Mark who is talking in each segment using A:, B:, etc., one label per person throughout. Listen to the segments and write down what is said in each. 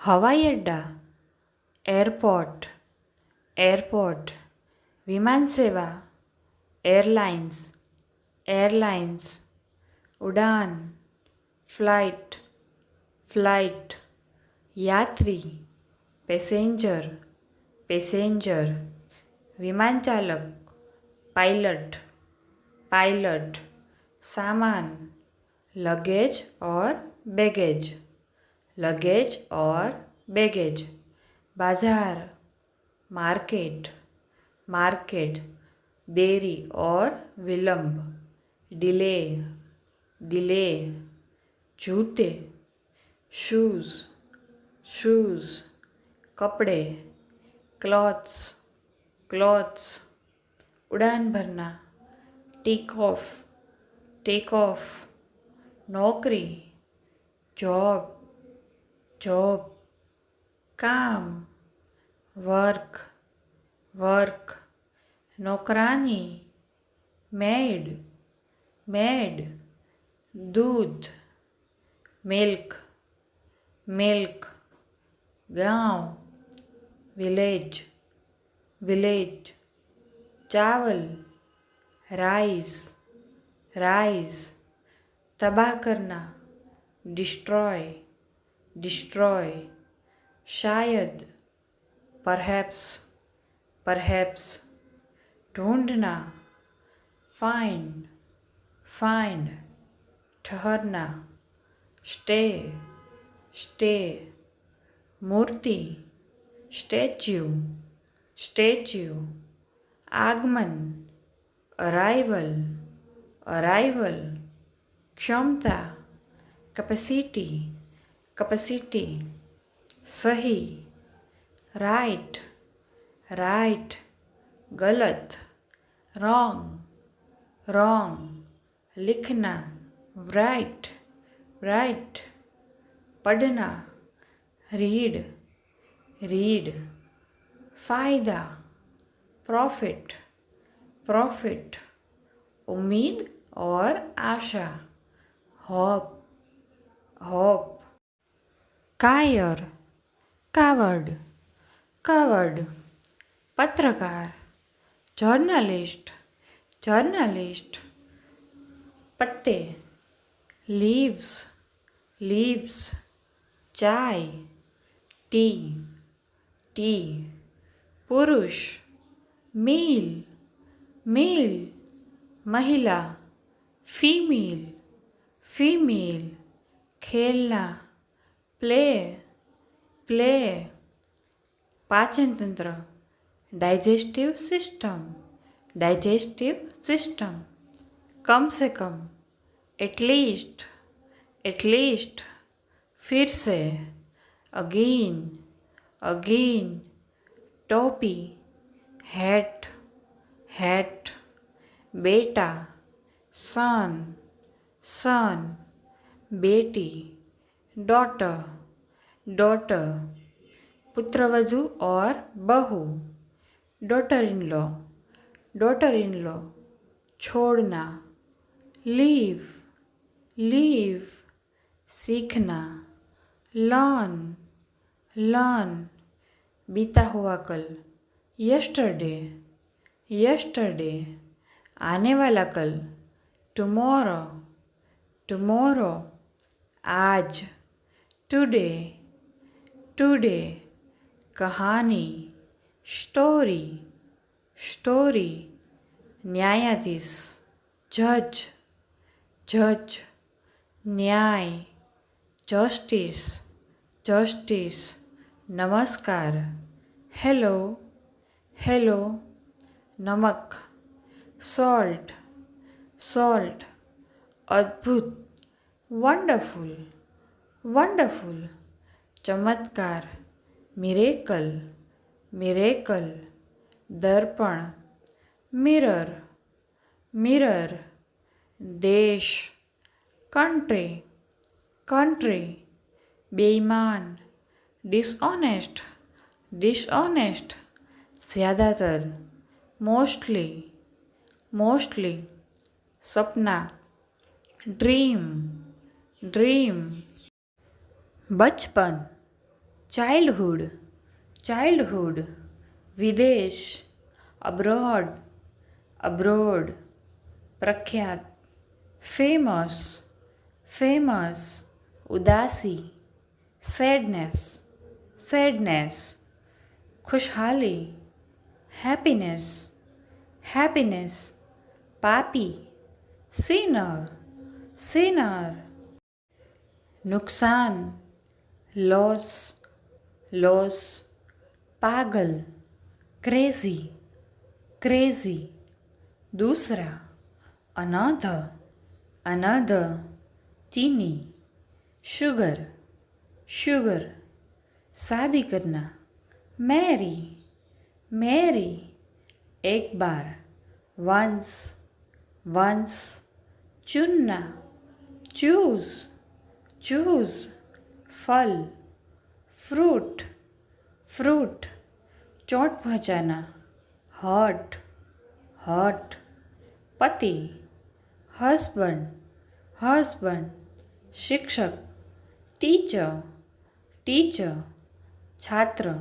A: હવાઈ અડ્ડા, airport, airport. વિમાન સેવા, airlines, airlines. ઉડાન, ફ્લાઇટ, ફ્લાઇટ. યાત્રી, પેસેન્જર, પેસેન્જર. વિમાનચાલક, પાયલટ, पायलट. सामान, लगेज और बैगेज, लगेज और बैगेज. बाजार, मार्केट, मार्केट. देरी और विलंब, डिले, डिले. जूते, शूज़, शूज़. कपड़े, क्लॉथ्स, क्लॉथ्स. उड़ान भरना, टेक ऑफ, टेक ऑफ. नौकरी, जॉब, जॉब. काम, वर्क, वर्क. नौकरानी, मेड, मेड. दूध, मिल्क, मिल्क. गांव, विलेज, विलेज. चावल, राइस, राइस. तबाह करना, डिस्ट्रॉय, डिस्ट्रॉय. शायद, परहैप्स, परहैप्स. ढूंढना, फाइंड, फाइंड. ठहरना, स्टे, स्टे. मूर्ति, स्टैच्यू, स्टैच्यू. आगमन, अराइवल, अराइवल. क्षमता, कैपेसिटी, कैपेसिटी. सही, राइट, राइट. गलत, रॉन्ग, रॉन्ग. लिखना, राइट, राइट. पढ़ना, रीड, रीड. फ़ायदा, प्रॉफिट, प्रॉफिट. उम्मीद और आशा, होप, होप. कायर, कावर्ड, कावर्ड. पत्रकार, जर्नलिस्ट, जर्नलिस्ट. पत्ते, लीव्स, लीव्स. चाय, टी, टी. पुरुष, मेल, मेल. महिला, फीमेल, फीमेल. खेलना, प्ले, प्ले. पाचन तंत्र, डाइजेस्टिव सिस्टम, डाइजेस्टिव सिस्टम. कम से कम, एटलीस्ट, एटलीस्ट. फिर से, अगेन, अगेन. टोपी, हैट, हैट. बेटा, सन, सन. बेटी, डॉटर, डॉटर. पुत्रवधू और बहू, daughter in law, daughter in law. छोड़ना, लीव, लीव. सीखना, लर्न, लर्न. बीता हुआ कल, यस्टरडे, यस्टरडे. आने वाला कल, टुमारो, टुमारो. आज, टुडे, टुडे. कहानी, स्टोरी, स्टोरी. न्यायाधीश, जज, जज. न्याय, जस्टिस, जस्टिस. नमस्कार, हेलो, हेलो. नमक, सॉल्ट, सॉल्ट. अद्भुत, वंडरफुल, वंडरफुल. चमत्कार, मिरेकल, मिरेकल. दर्पण, मिरर, मिरर. देश, कंट्री, कंट्री. बेईमान, डिसऑनेस्ट, डिसऑनेस्ट. ज़्यादातर, मोस्टली, मोस्टली. सपना, ड्रीम, ड्रीम. बचपन, ચાઇલ્ડહુડ, ચાઇલ્ડહુડ. વિદેશ, અબ્રોડ, અબ્રોડ. પ્રખ્યાત, ફેમસ, ફેમસ. ઉદાસી, સેડનેસ, સેડનેસ. ખુશહાલી, હેપીનેસ, હેપીનેસ. પાપી, સિનર, સિનર. નુકસાન, લોસ, લોસ. પાગલ, ક્રેઝી, ક્રેઝી. दूसरा, अनदर, अनदर. चीनी, शुगर, शुगर. शादी करना, मैरी, मैरी. एक बार, वंस, वंस. चुनना, चूज, चूज. फल, फ्रूट, फ्रूट. चोट पहुँचाना, हर्ट, हर्ट. पति, हस्बैंड, हस्बैंड. शिक्षक, टीचर, टीचर. छात्र,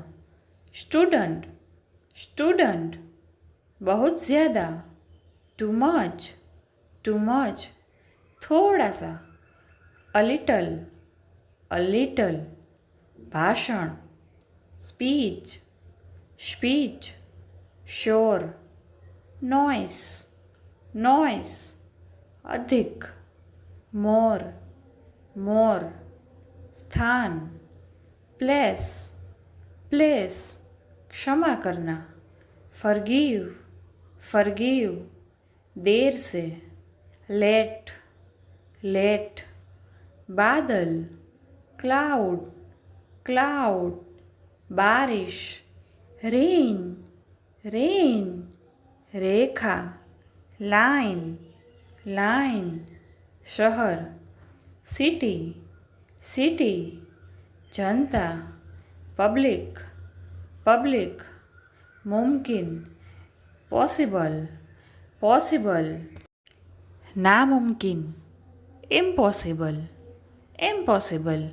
A: स्टूडेंट, स्टूडेंट. बहुत ज़्यादा, टू मच, टू मच. थोड़ा सा, अ लिटल, अ लिटल. भाषण, स्पीच, स्पीच. शोर, नॉइस, नॉइस. अधिक, मोर, मोर. स्थान, प्लेस, प्लेस. क्षमा करना, फॉरगिव, फॉरगिव. देर से, लेट, लेट. बादल, क्लाउड, क्लाउड. बारिश, रेन, रेन. रेखा, लाइन, लाइन. शहर, सिटी, सिटी. जनता, पब्लिक, पब्लिक. मुमकिन, पॉसिबल, पॉसिबल. नामुमकिन, इम्पॉसिबल, इम्पॉसिबल.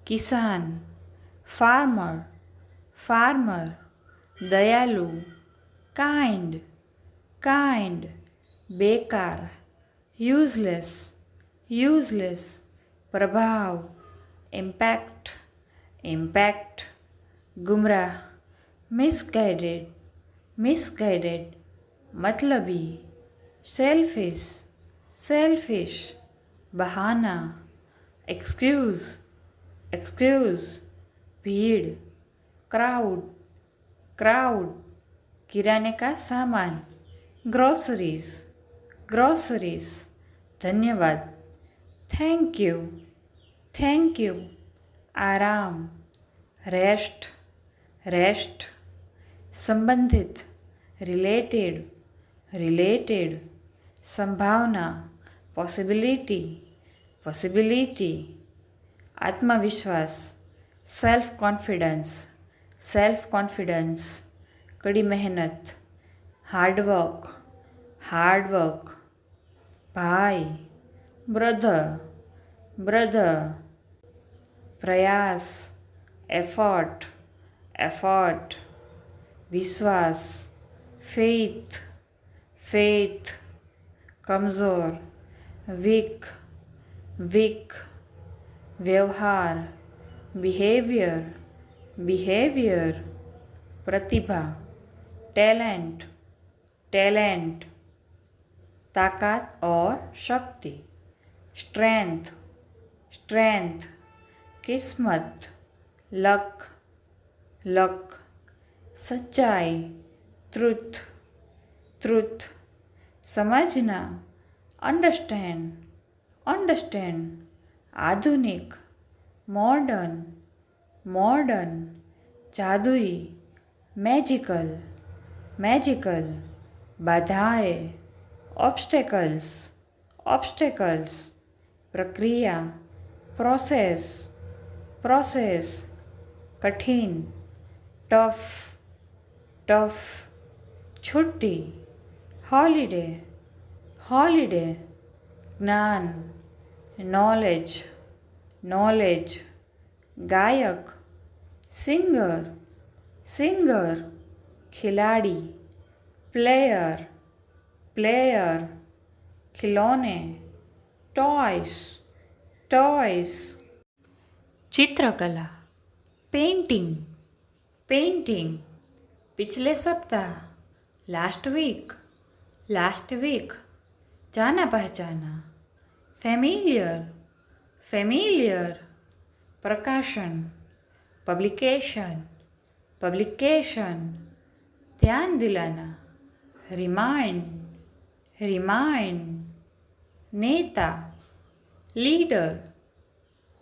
A: किसान, फार्मर, फार्मर. दयालु, काइंड, काइंड. बेकार, यूजलेस, यूजलेस. प्रभाव, इम्पैक्ट, इम्पैक्ट. गुमराह, मिसगाइडेड, मिसगाइडेड. मतलबी, सेल्फिश, सेल्फिश. बहाना, एक्सक्यूज, एक्सक्यूज. भीड़, क्राउड, क्राउड. किराने का सामान, ग्रोसरीज, ग्रोसरीज. धन्यवाद, थैंक यू, थैंक यू. आराम, रेस्ट, रेस्ट. संबंधित, रिलेटेड, रिलेटेड. संभावना, पॉसिबिलिटी, पॉसिबिलिटी. आत्मविश्वास, सेल्फ कॉन्फिडेंस, सेल्फ कॉन्फिडेंस. कड़ी मेहनत, हार्डवर्क, हार्डवर्क. भाई, ब्रदर, ब्रदर. प्रयास, एफर्ट, एफर्ट. विश्वास, फेथ, फेथ. कमज़ोर, वीक, वीक. व्यवहार, बिहेवियर, बिहेवियर. प्रतिभा, टैलेंट, टैलेंट. ताकत और शक्ति, स्ट्रेंथ, स्ट्रेंथ. किस्मत, लक, लक. सच्चाई, ट्रुथ, ट्रुथ. समझना, अंडरस्टैंड, अंडरस्टैंड. आधुनिक, मॉडर्न, मॉडर्न. जादुई, मैजिकल, मैजिकल. बाधाएं, ऑब्स्टेकल्स, ऑब्स्टेकल्स. प्रक्रिया, प्रोसेस, प्रोसेस. कठिन, टफ, टफ. छुट्टी, हॉलिडे, हॉलिडे. ज्ञान, नॉलेज, नॉलेज. गायक, सिंगर सिंगर खिलाड़ी प्लेयर प्लेयर खिलौने टॉयस टॉयस चित्रकला पेंटिंग पेंटिंग पिछले सप्ताह लास्ट वीक जाना पहचाना फेमिलियर फेमिलियर प्रकाशन पब्लिकेशन पब्लिकेशन ध्यान दिलाना रिमाइंड रिमाइंड नेता लीडर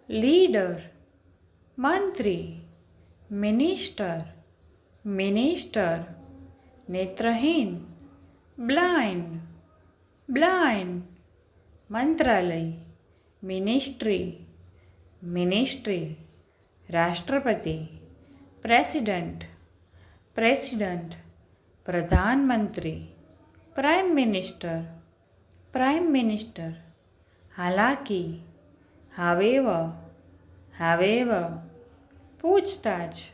A: लीडर मंत्री मिनिस्टर मिनिस्टर नेत्रहीन ब्लाइंड ब्लाइंड मंत्रालय मिनिस्ट्री मिनिस्ट्री राष्ट्रपति प्रेसिडेंट प्रेसिडेंट प्रधानमंत्री प्राइम मिनिस्टर हालांकि हावेवर हावेवर पूछताछ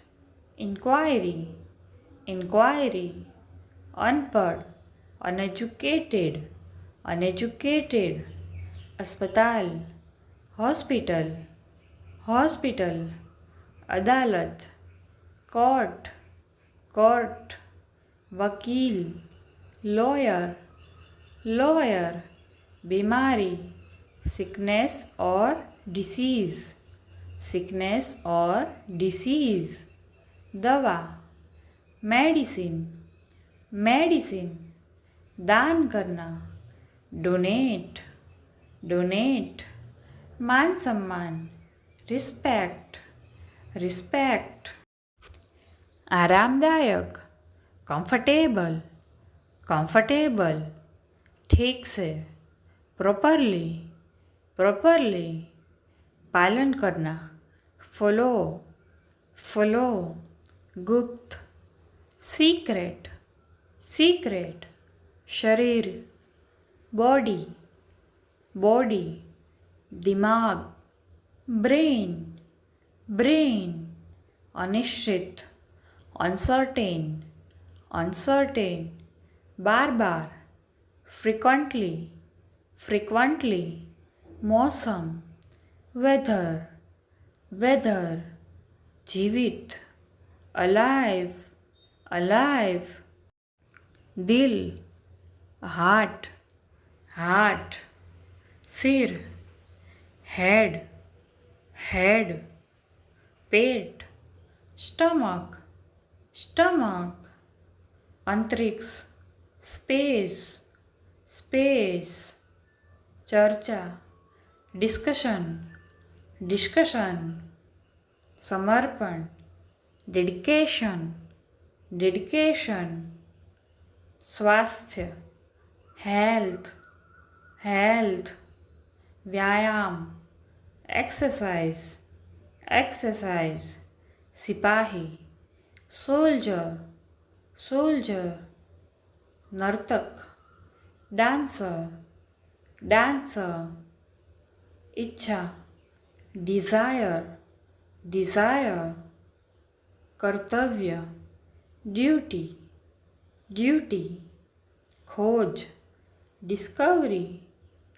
A: इंक्वायरी इंक्वायरी अनपढ़ अनएजुकेटेड अनएजुकेटेड अस्पताल हॉस्पिटल हॉस्पिटल अदालत कोर्ट कोर्ट वकील लॉयर लॉयर बीमारी सिकनेस और डिसीज़ सिकनेस और डिसीज़ दवा मेडिसिन मेडिसिन दान करना डोनेट डोनेट मान सम्मान रिस्पेक्ट रिस्पेक्ट आरामदायक कंफर्टेबल कंफर्टेबल ठीक से प्रॉपरली प्रॉपरली पालन करना फॉलो फॉलो गुप्त सीक्रेट सीक्रेट शरीर बॉडी बॉडी दिमाग ब्रेन ब्रेन अनिश्चित अनसर्टेन अनसर्टेन बार बार फ्रीक्वेंटली फ्रीक्वेंटली मौसम वेदर वेदर जीवित अलाइव अलाइव दिल हार्ट हार्ट सिर हेड हेड पेट स्टमक स्टमक अंतरिक्ष स्पेस स्पेस चर्चा डिस्कशन डिस्कशन समर्पण डेडिकेशन डेडिकेशन स्वास्थ्य हेल्थ हेल्थ व्यायाम एक्सरसाइज एक्सरसाइज सिपाही सोल्जर सोल्जर नर्तक डांसर डांसर इच्छा डिज़ायर डिज़ायर कर्तव्य ड्यूटी ड्यूटी खोज डिस्कवरी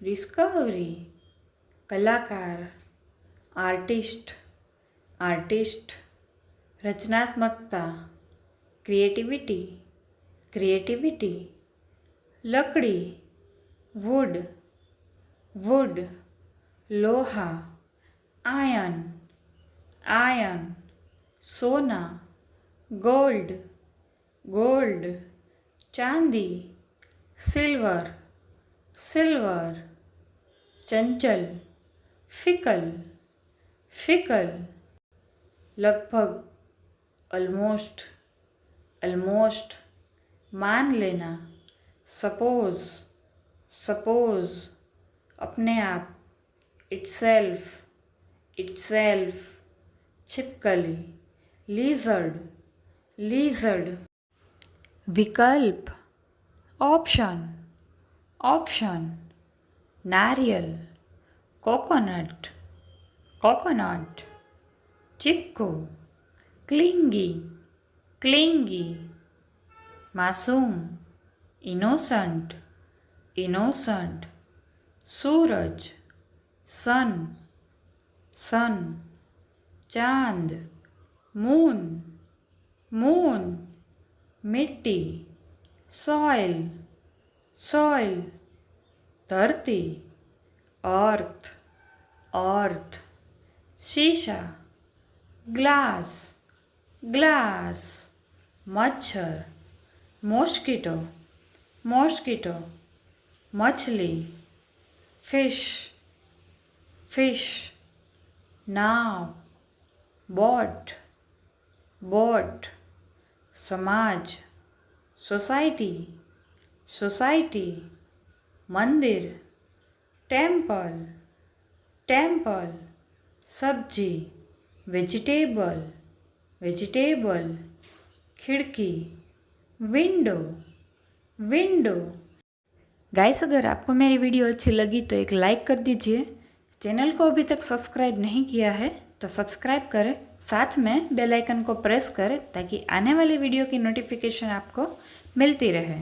A: डिस्कवरी कलाकार आर्टिस्ट आर्टिस्ट रचनात्मकता क्रिएटिविटी क्रिएटिविटी लकड़ी वुड वुड लोहा आयन आयन सोना गोल्ड गोल्ड चांदी सिल्वर सिल्वर चंचल फिकल फिकल लगभग ऑलमोस्ट ऑलमोस्ट मान लेना सपोज सपोज अपने आप इटसेल्फ इटसेल्फ छिपकली लीजर्ड लीजर्ड विकल्प ऑप्शन ऑप्शन नारियल coconut coconut chikoo clingy clingy, मासूम इनोसेंट इनोसेंट, सूरज सन सन, चांद मून मून, मिट्टी सॉइल सॉइल, धरती अर्थ अर्थ, शीशा ग्लास ग्लास, मच्छर मॉस्किटो मॉस्किटो, मछली फिश फिश, नाव बोट बोट, समाज सोसाइटी सोसाइटी, मंदिर टेम्पल टेम्पल, सब्जी वेजिटेबल वेजिटेबल, खिड़की विंडो विंडो। गाइस, अगर आपको मेरी वीडियो अच्छी लगी तो एक लाइक कर दीजिए। चैनल को अभी तक सब्सक्राइब नहीं किया है तो सब्सक्राइब करें, साथ में बेल आइकन को प्रेस करें ताकि आने वाली वीडियो की नोटिफिकेशन आपको मिलती रहे।